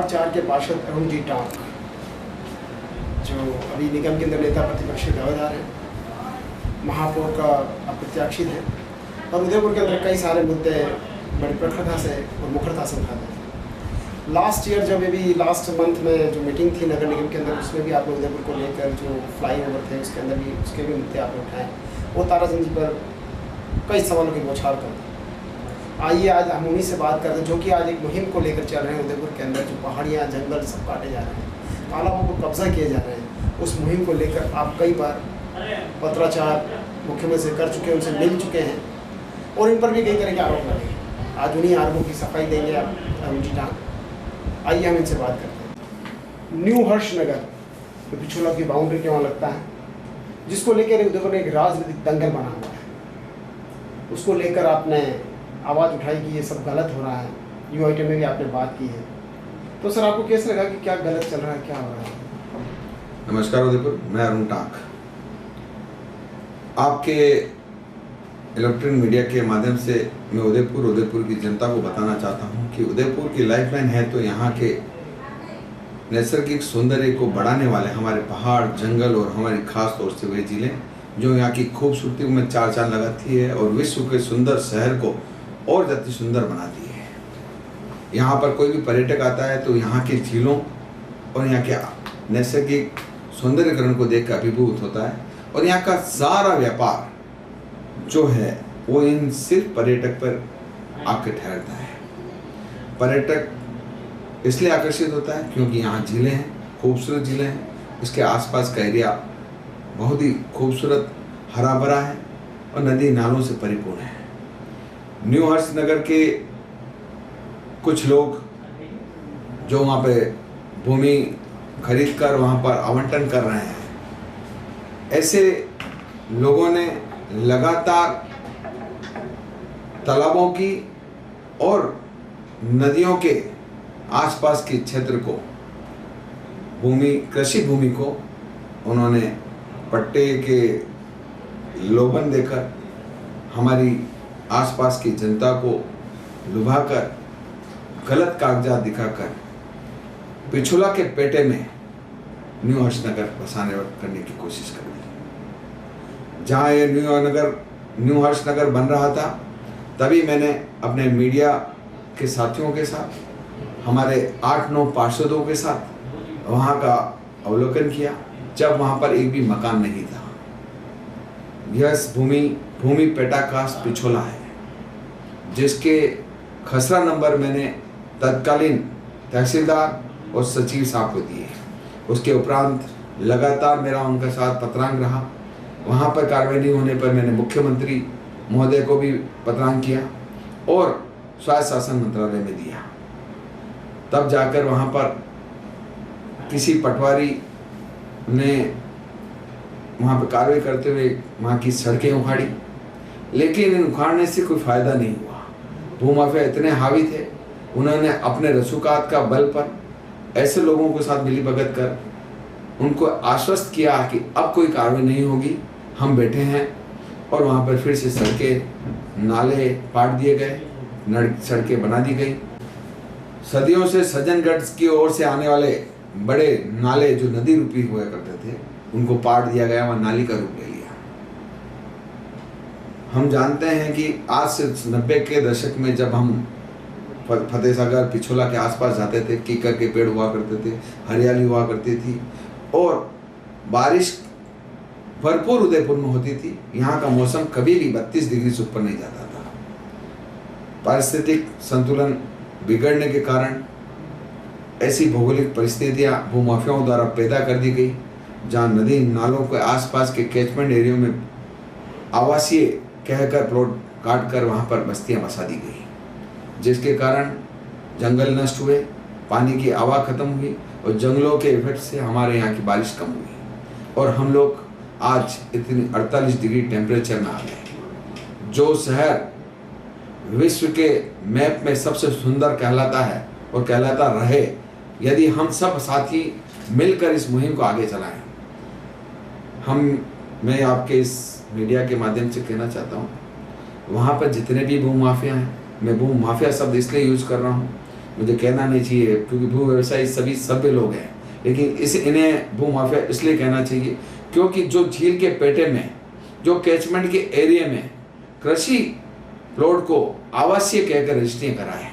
Ward 4 के पार्षद अरुण जी टाक, जो अभी निगम के अंदर नेता प्रतिपक्ष के दावेदार हैं, महापौर का अप्रत्याशित है और उदयपुर के अंदर कई सारे मुद्दे बड़ी प्रखरता से और मुखरता से उठाते हैं। लास्ट ईयर जब अभी लास्ट मंथ में जो मीटिंग थी नगर निगम के अंदर, उसमें भी आपने उदयपुर को लेकर जो फ्लाईओवर थे उसके अंदर भी उसके भी मुद्दे आपने उठाए। वो ताराचंद जी पर कई सवालों की बौछार करते। आइए आज हम उन्हीं से बात करते हैं जो कि आज एक मुहिम को लेकर चल रहे हैं उदयपुर के अंदर, जो पहाड़ियाँ जंगल सब काटे जा रहे हैं, तालाबों को कब्जा किए जा रहे हैं। उस मुहिम को लेकर आप कई बार पत्राचार मुख्यमंत्री से कर चुके हैं, उनसे मिल चुके हैं और इन पर भी कई तरह के आरोप लगे। आज उन्हीं आरोपों की सफाई देंगे आप अरुण जी टाक। आइए हम इनसे बात करते हैं। न्यू हर्ष नगर जो पिछोला की बाउंड्री के वहाँ लगता है, जिसको लेकर उदयपुर में एक राजनीतिक दंगल बना हुआ है, उसको लेकर आपने आवाज़ उठाई कि ये सब गलत हो रहा है। न्यू आइटम में भी आपने बात की है, तो सर आपको कैसे लगा कि क्या गलत चल रहा है, क्या हो रहा है? नमस्कार उदयपुर, मैं अरुण टाक। आपके इलेक्ट्रॉनिक मीडिया के माध्यम से मैं उदयपुर की जनता को बताना चाहता हूं कि उदयपुर की लाइफलाइन है तो यहाँ के नैसर्गिक सौंदर्य को बढ़ाने वाले हमारे पहाड़, जंगल और हमारी खास तौर से वे जिले जो यहाँ की खूबसूरती में चार चांद लगाती है और विश्व के सुंदर शहर को और ज़्यादा सुंदर बनाती है। यहाँ पर कोई भी पर्यटक आता है तो यहाँ के झीलों और यहाँ के नैसर्गिक सौंदर्यकरण को देख कर अभिभूत होता है और यहाँ का सारा व्यापार जो है वो इन सिर्फ पर्यटक पर आकर ठहरता है। पर्यटक इसलिए आकर्षित होता है क्योंकि यहाँ झीलें हैं, खूबसूरत झीलें हैं, इसके आसपास का एरिया बहुत ही खूबसूरत हरा भरा है और नदी नालों से परिपूर्ण है। न्यू हर्ष नगर के कुछ लोग जो वहाँ पे भूमि खरीद कर वहाँ पर आवंटन कर रहे हैं, ऐसे लोगों ने लगातार तालाबों की और नदियों के आसपास के क्षेत्र को कृषि भूमि को उन्होंने पट्टे के लोभन देकर हमारी आसपास की जनता को लुभाकर गलत कागजात दिखाकर पिछोला के पेटे में न्यू हर्ष नगर बसाने करने की कोशिश कर दी। जहाँ ये न्यू हर्ष नगर बन रहा था तभी मैंने अपने मीडिया के साथियों के साथ, हमारे 8-9 पार्षदों के साथ वहाँ का अवलोकन किया, जब वहाँ पर एक भी मकान नहीं था। यह भूमि पेटाकाश पिछोला है, जिसके खसरा नंबर मैंने तत्कालीन तहसीलदार और सचिव साहब को दिए। उसके उपरांत लगातार मेरा उनके साथ पत्रांग रहा। वहाँ पर कार्रवाई नहीं होने पर मैंने मुख्यमंत्री महोदय को भी पत्रांग किया और स्वायत्त शासन मंत्रालय में दिया। तब जाकर वहाँ पर किसी पटवारी ने वहाँ पर कार्रवाई करते हुए वहाँ की सड़कें उखाड़ी, लेकिन इन उखाड़ने से कोई फायदा नहीं हुआ। भूमाफिया इतने हावी थे, उन्होंने अपने रसूखात का बल पर ऐसे लोगों के साथ मिलीभगत कर उनको आश्वस्त किया कि अब कोई कार्रवाई नहीं होगी, हम बैठे हैं। और वहाँ पर फिर से सड़कें नाले पाट दिए गए, सड़कें बना दी गई। सदियों से सज्जनगढ़ की ओर से आने वाले बड़े नाले जो नदी रूपी हुआ करते थे उनको पाट दिया गया, वह नाली का रूप ले लिया। हम जानते हैं कि आज से 90 के दशक में जब हम फतेह सागर पिछोला के आसपास जाते थे, कीकर के पेड़ हुआ करते थे, हरियाली हुआ करती थी और बारिश भरपूर उदयपुर में होती थी। यहाँ का मौसम कभी भी 32 डिग्री से ऊपर नहीं जाता था। पारिस्थितिक संतुलन बिगड़ने के कारण ऐसी भौगोलिक परिस्थितियाँ भूमाफियाओं द्वारा पैदा कर दी गई, जहाँ नदी नालों के आसपास के कैचमेंट एरियो में आवासीय कहकर प्लॉट काट कर वहाँ पर बस्तियाँ बसा दी गई, जिसके कारण जंगल नष्ट हुए, पानी की आवाज़ खत्म हुई और जंगलों के इफेक्ट से हमारे यहाँ की बारिश कम हुई और हम लोग आज इतनी 48 डिग्री टेम्परेचर में आ गए। जो शहर विश्व के मैप में सबसे सुंदर कहलाता है और कहलाता रहे, यदि हम सब साथी मिलकर इस मुहिम को आगे चलाएं। मैं आपके इस मीडिया के माध्यम से कहना चाहता हूँ, वहाँ पर जितने भी भूमाफिया हैं, मैं भूमाफिया शब्द इसलिए यूज कर रहा हूँ मुझे कहना नहीं चाहिए क्योंकि भू व्यवसायी सभी सभ्य लोग हैं, लेकिन इन्हें भू माफिया इसलिए कहना चाहिए क्योंकि जो झील के पेटे में, जो कैचमेंट के एरिया में कृषि प्लॉट को आवासीय कहकर रजिस्ट्रियाँ कराए,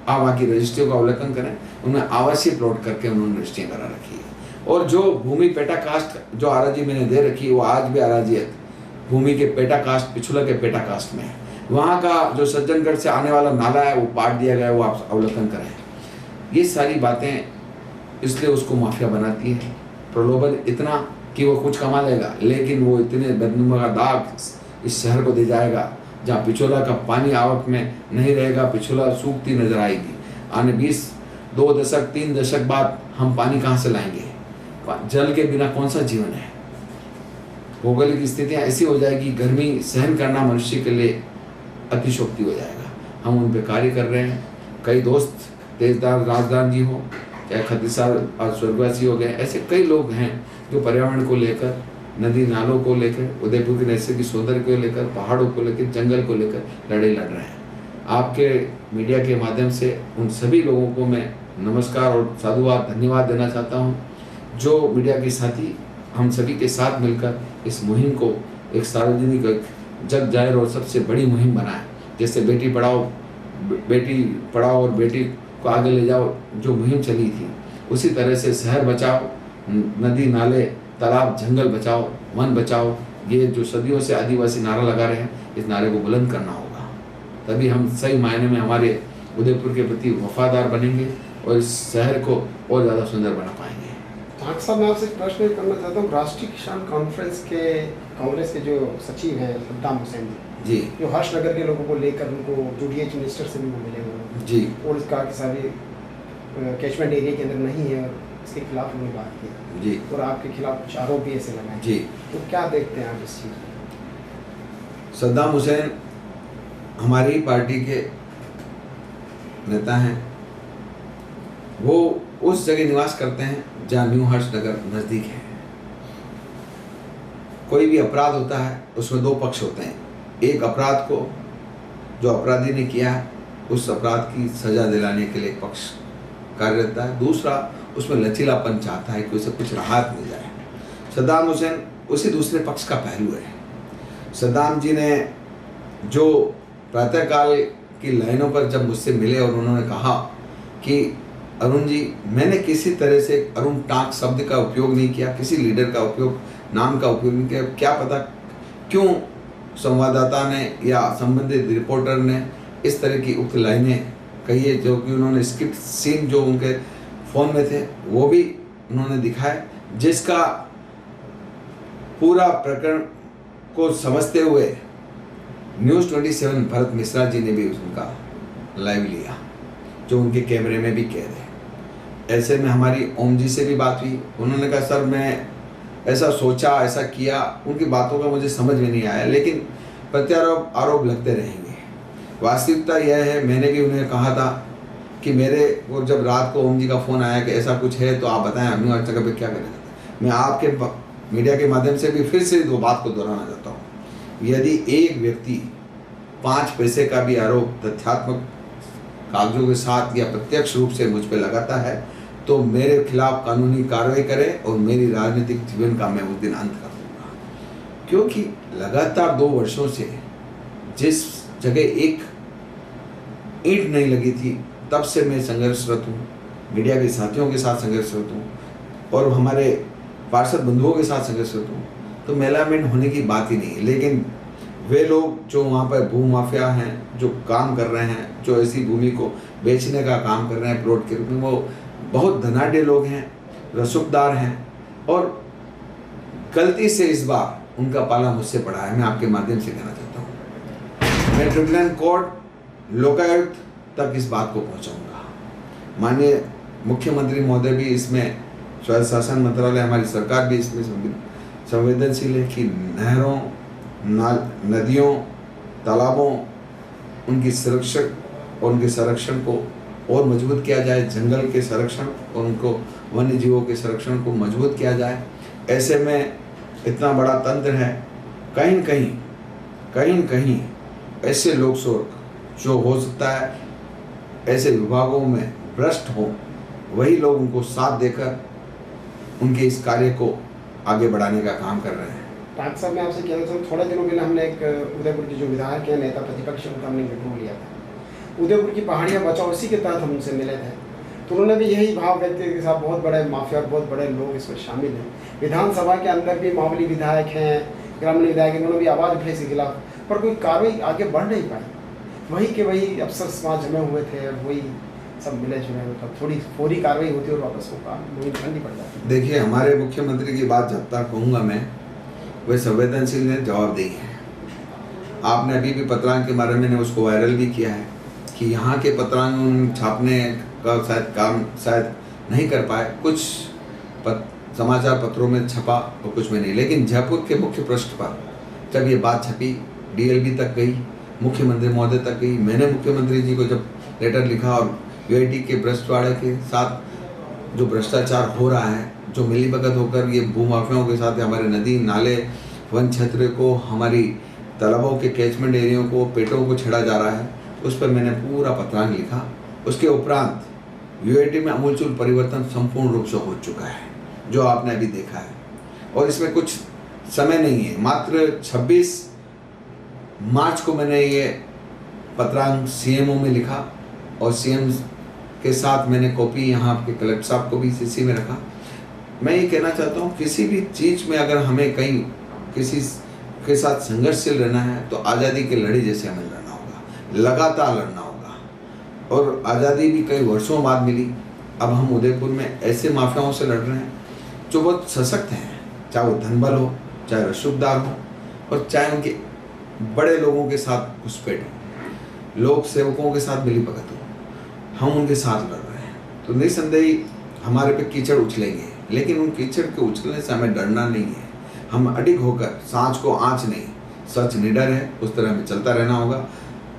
आप वहाँ की रजिस्ट्रियों का अवलोकन करें, उन्हें आवासीय प्लॉट करके उन्होंने रजिस्ट्रियाँ करा रखी है। और जो भूमि पेटा कास्ट जो आराजी मैंने दे रखी है, वो आज भी आराजियत भूमि के पेटा कास्ट, पिछुला के पेटा कास्ट में है। वहाँ का जो सज्जनगढ़ से आने वाला नाला है वो पाट दिया गया है, वो आप अवलोकन करें। ये सारी बातें इसलिए उसको माफिया बनाती है, प्रलोभन इतना कि वो कुछ कमा लेगा, लेकिन वो इतने बदनुमा का दाग इस शहर को दे जाएगा जहाँ पिछोला का पानी आवक में नहीं रहेगा, पिछोला सूखती नजर आएगी। आने 2 दशक 3 दशक बाद हम पानी कहाँ से लाएंगे? जल के बिना कौन सा जीवन है? भौगोलिक स्थितियाँ ऐसी हो जाएगी, गर्मी सहन करना मनुष्य के लिए अतिशोक्ति हो जाएगा। हम उन पे कार्य कर रहे हैं। कई दोस्त तेजदार राजदान जी हो, चाहे खतीसार और स्वर्गवासी हो गए, ऐसे कई लोग हैं जो पर्यावरण को लेकर, नदी नालों को लेकर, उदयपुर के नैसर्गिक सौंदर्य को लेकर, पहाड़ों को लेकर, जंगल को लेकर लड़ाई लड़ रहे हैं। आपके मीडिया के माध्यम से उन सभी लोगों को मैं नमस्कार और साधुवाद धन्यवाद देना चाहता हूँ, जो मीडिया के साथी हम सभी के साथ मिलकर इस मुहिम को एक सार्वजनिक, जग जाहिर और सबसे बड़ी मुहिम बनाए। जैसे बेटी पढ़ाओ और बेटी को आगे ले जाओ जो मुहिम चली थी, उसी तरह से शहर बचाओ, नदी नाले तालाब जंगल बचाओ, वन बचाओ, ये जो सदियों से आदिवासी नारा लगा रहे हैं, इस नारे को बुलंद करना होगा। तभी हम सही मायने में हमारे उदयपुर के प्रति वफादार बनेंगे और इस शहर को और ज़्यादा सुंदर बना पाएंगे। ठाकुर साहब, मैं आपसे एक प्रश्न करना चाहता हूँ। राष्ट्रीय किसान कॉन्फ्रेंस के कांग्रेस के जो सचिव हैं सद्दाम हुसैन जी, जो हर्षनगर के लोगों को लेकर उनको जो DH मिनिस्टर से भी वो मिले हुए जी, और इसका कि सारे कैचमेंट एरिया के अंदर नहीं है और इसके खिलाफ उन्होंने बात की जी, और आपके खिलाफ कुछ आरोप भी ऐसे लगाए जी। तो क्या देखते हैं आप इस चीज़ को? सद्दाम हुसैन हमारी पार्टी के नेता हैं। वो उस जगह निवास करते हैं जहाँ न्यू हर्षनगर नज़दीक है। कोई भी अपराध होता है उसमें 2 पक्ष होते हैं। एक अपराध को जो अपराधी ने किया है उस अपराध की सजा दिलाने के लिए एक पक्ष कार्य रहता है, दूसरा उसमें लचीलापन चाहता है कि उसे कुछ राहत मिल जाए। सद्दाम हुसैन उसी दूसरे पक्ष का पहलू है। सद्दाम जी ने जो प्रातःकाल की लाइनों पर जब मुझसे मिले और उन्होंने कहा कि अरुण जी, मैंने किसी तरह से अरुण टांक शब्द का उपयोग नहीं किया, किसी लीडर का उपयोग, नाम का उपयोग नहीं किया, क्या पता क्यों संवाददाता ने या संबंधित रिपोर्टर ने इस तरह की उक्त लाइनें कही है, जो कि उन्होंने स्क्रिप्ट सीन जो उनके फ़ोन में थे वो भी उन्होंने दिखाए, जिसका पूरा प्रकरण को समझते हुए न्यूज़ 27 भरत मिश्रा जी ने भी उनका लाइव लिया, जो उनके कैमरे में भी कैद है। ऐसे में हमारी ओम जी से भी बात हुई। उन्होंने कहा सर मैं ऐसा सोचा, ऐसा किया, उनकी बातों का मुझे समझ में नहीं आया, लेकिन प्रत्यारोप आरोप लगते रहेंगे। वास्तविकता यह है, मैंने भी उन्हें कहा था कि मेरे को जब रात को ओम जी का फ़ोन आया कि ऐसा कुछ है तो आप बताएं, हम हर जगह पर क्या करें। मैं आपके मीडिया के माध्यम से भी फिर से 2 बात को दोहराना चाहता हूँ। यदि एक व्यक्ति 5 पैसे का भी आरोप तथ्यात्मक कागजों के साथ या प्रत्यक्ष रूप से मुझ पर लगाता है तो मेरे खिलाफ कानूनी कार्रवाई करे और मेरी राजनीतिक जीवन का मैं उस दिन अंत कर दूंगा। क्योंकि लगातार 2 वर्षों से जिस जगह एक ईंट नहीं लगी थी तब से मैं संघर्षरत हूँ, मीडिया के साथियों के साथ संघर्षरत हूँ और हमारे पार्षद बंधुओं के साथ संघर्षरत हूँ। तो मेलामेंट होने की बात ही नहीं। लेकिन वे लोग जो वहाँ पर भू माफिया हैं, जो काम कर रहे हैं, जो ऐसी भूमि को बेचने का काम कर रहे हैं प्लॉट के रूप में, वो बहुत धनाढ़ लोग हैं, रसूखदार हैं और गलती से इस बार उनका पाला मुझसे पड़ा है। मैं आपके माध्यम से कहना चाहता हूँ, मैं ट्रिब्यूनल कोर्ट, लोकायुक्त तक इस बात को पहुँचाऊँगा। माननीय मुख्यमंत्री महोदय भी इसमें, स्वायत्त शासन मंत्रालय, हमारी सरकार भी इसमें संवेदनशील है कि नहरों, नदियों, तालाबों, उनकी सुरक्षा और उनके संरक्षण को और मजबूत किया जाए, जंगल के संरक्षण और उनको वन्य जीवों के संरक्षण को मजबूत किया जाए। ऐसे में इतना बड़ा तंत्र है, कहीं न कहीं ऐसे लोग जो हो सकता है ऐसे विभागों में भ्रष्ट हों, वही लोग उनको साथ देकर उनके इस कार्य को आगे बढ़ाने का काम कर रहे हैं। डॉक्टर साहब, मैं आपसे कहना चाहूँ, थोड़े दिनों पहले हमने एक उदयपुर के जो विधायक हैं, नेता प्रतिपक्ष, उनका हमने इंटरव्यू लिया था। उदयपुर की पहाड़ियाँ बचाओ, इसी के तहत हम उनसे मिले थे, तो उन्होंने भी यही भाव व्यक्त किया कि साहब बहुत बड़े माफिया और बहुत बड़े लोग इसमें शामिल हैं। विधानसभा के अंदर भी मामूली विधायक हैं, ग्रामीण विधायक, उन्होंने भी आवाज़ उठाई इसके खिलाफ, पर कोई कार्रवाई आगे बढ़ नहीं पाई। वही के वही अफसर समाज जमे हुए थे और वही सब मिले जुले, मतलब थोड़ी फौरी कार्रवाई होती है और वापस वो काम वही ठंडी पड़ जाती। देखिए, हमारे मुख्यमंत्री की बात जब तक कहूँगा मैं, वे संवेदनशील ने जवाब दी है। आपने अभी भी पत्रांग के बारे में उसको वायरल भी किया है कि यहाँ के पत्रांग छापने का काम शायद नहीं कर पाए, कुछ समाचार पत्रों में छपा और कुछ में नहीं, लेकिन जयपुर के मुख्य पृष्ठ पर जब ये बात छपी, DLB तक गई, मुख्यमंत्री महोदय तक गई, मैंने मुख्यमंत्री जी को जब लेटर लिखा और UIT के भ्रष्टवाड़े के साथ जो भ्रष्टाचार हो रहा है, जो मिलीभगत होकर ये भूमाफियाओं के साथ हमारे नदी नाले वन क्षेत्र को, हमारी तालाबों के कैचमेंट एरियो को, पेटों को छेड़ा जा रहा है, उस पर मैंने पूरा पत्रांग लिखा। उसके उपरांत UIT में आमूलचूल परिवर्तन संपूर्ण रूप से हो चुका है, जो आपने अभी देखा है, और इसमें कुछ समय नहीं है। मात्र 26 मार्च को मैंने ये पत्रांग CMO में लिखा और CM के साथ मैंने कॉपी यहाँ के कलेक्टर साहब को भी CC में रखा। मैं ये कहना चाहता हूँ, किसी भी चीज़ में अगर हमें कहीं किसी के साथ संघर्षशील रहना है तो आज़ादी के लड़ाई जैसे हमें लड़ना होगा, लगातार लड़ना होगा। और आज़ादी भी कई वर्षों बाद मिली। अब हम उदयपुर में ऐसे माफियाओं से लड़ रहे हैं जो बहुत सशक्त हैं, चाहे वो धनबल हो, चाहे रसूखदार हो, और चाहे उनके बड़े लोगों के साथ घुसपैठ हो, लोक सेवकों के साथ मिलीभगत हो, हम उनके साथ लड़ रहे हैं। तो निसंदेह हमारे पे कीचड़ उछलेंगे, लेकिन उन कीचड़ के उछलने से हमें डरना नहीं है। हम अडिग होकर, सांच को आँच नहीं, सच निडर है, उस तरह हमें चलता रहना होगा।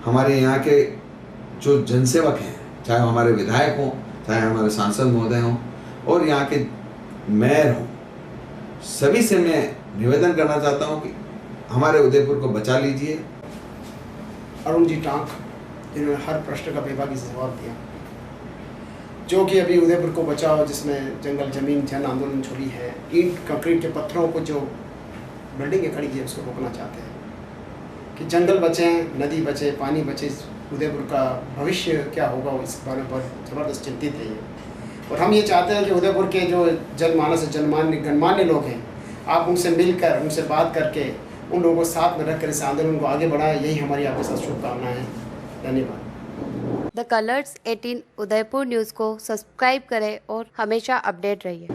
हमारे यहाँ के जो जनसेवक हैं, चाहे हमारे विधायक हों, चाहे हमारे सांसद महोदय हों, और यहाँ के मेयर हों, सभी से मैं निवेदन करना चाहता हूँ कि हमारे उदयपुर को बचा लीजिए। अरुण जी टांक, जिन्होंने हर प्रश्न का बेबाकी से जवाब दिया, जो कि अभी उदयपुर को बचाओ, जिसमें जंगल जमीन जन आंदोलन छुरी है, ईंट कंक्रीट के पत्थरों को जो बिल्डिंगें खड़ी की है उसको रोकना चाहते हैं कि जंगल बचें, नदी बचे, पानी बचे, उदयपुर का भविष्य क्या होगा, इस बारे में बहुत ज़बरदस्त चिंतित है ये। और हम ये चाहते हैं कि उदयपुर के जो जनमानस जनमान्य गणमान्य लोग हैं, आप उनसे मिलकर, उनसे बात करके, उन लोगों को साथ में रखकर इस आंदोलन को आगे बढ़ाएं। यही हमारी आपके साथ शुभकामनाएं हैं। धन्यवाद। द कलर्स 18 उदयपुर न्यूज़ को सब्सक्राइब करें और हमेशा अपडेट रहिए।